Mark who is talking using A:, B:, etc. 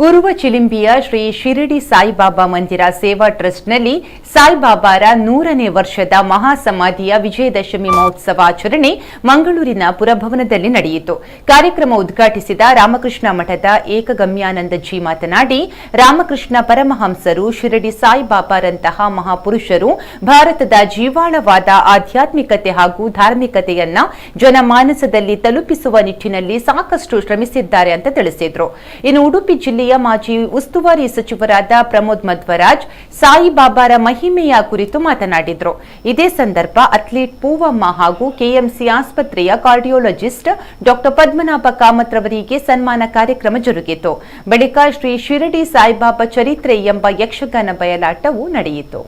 A: ಉರುವ ಚಿಲಿಂಬಿಯ ಶ್ರೀ ಶಿರಡಿ ಸಾಯಿಬಾಬಾ ಮಂದಿರ ಸೇವಾ ಟ್ರಸ್ಟ್ನಲ್ಲಿ ಸಾಯಿಬಾಬಾರ 100ನೇ ವರ್ಷದ ಮಹಾಸಮಾಧಿಯ ವಿಜಯದಶಮಿ ಮಹೋತ್ಸವ ಆಚರಣೆ ಮಂಗಳೂರಿನ ಪುರಭವನದಲ್ಲಿ ನಡೆಯಿತು. ಕಾರ್ಯಕ್ರಮ ಉದ್ಘಾಟಿಸಿದ ರಾಮಕೃಷ್ಣ ಮಠದ ಏಕಗಮ್ಯಾನಂದಜಿ ಮಾತನಾಡಿ, ರಾಮಕೃಷ್ಣ ಪರಮಹಂಸರು ಶಿರಡಿ ಸಾಯಿಬಾಬಾರಂತಹ ಮಹಾಪುರುಷರು ಭಾರತದ ಜೀವಾಳವಾದ ಆಧ್ಯಾತ್ಮಿಕತೆ ಹಾಗೂ ಧಾರ್ಮಿಕತೆಯನ್ನ ಜನಮಾನಸದಲ್ಲಿ ತಲುಪಿಸುವ ನಿಟ್ಟಿನಲ್ಲಿ ಸಾಕಷ್ಟು ಶ್ರಮಿಸಿದ್ದಾರೆ ಅಂತ ತಿಳಿಸಿದರು. ಇನ್ನು ಉಡುಪಿ ಜಿಲ್ಲೆಯ ಮಾಜಿ ಉಸ್ತುವಾರಿ ಸಚಿವರಾದ ಪ್ರಮೋದ್ ಮಧ್ವರಾಜ್ ಸಾಯಿಬಾಬಾರ ಮಹಿಮೆಯ ಕುರಿತು ಮಾತನಾಡಿದರು. ಇದೇ ಸಂದರ್ಭ ಅಥ್ಲೀಟ್ ಪೂವಮ್ಮ ಹಾಗೂ ಕೆಎಂಸಿ ಆಸ್ಪತ್ರೆಯ ಕಾರ್ಡಿಯೋಲಜಿಸ್ಟ್ ಡಾ ಪದ್ಮನಾಭ ಕಾಮತ್ ರವರಿಗೆ ಸನ್ಮಾನ ಕಾರ್ಯಕ್ರಮ ಜರುಗಿತು. ಬಳಿಕ ಶ್ರೀ ಶಿರಡಿ ಸಾಯಿಬಾಬಾ ಚರಿತ್ರೆ ಎಂಬ ಯಕ್ಷಗಾನ ಬಯಲಾಟವು ನಡೆಯಿತು.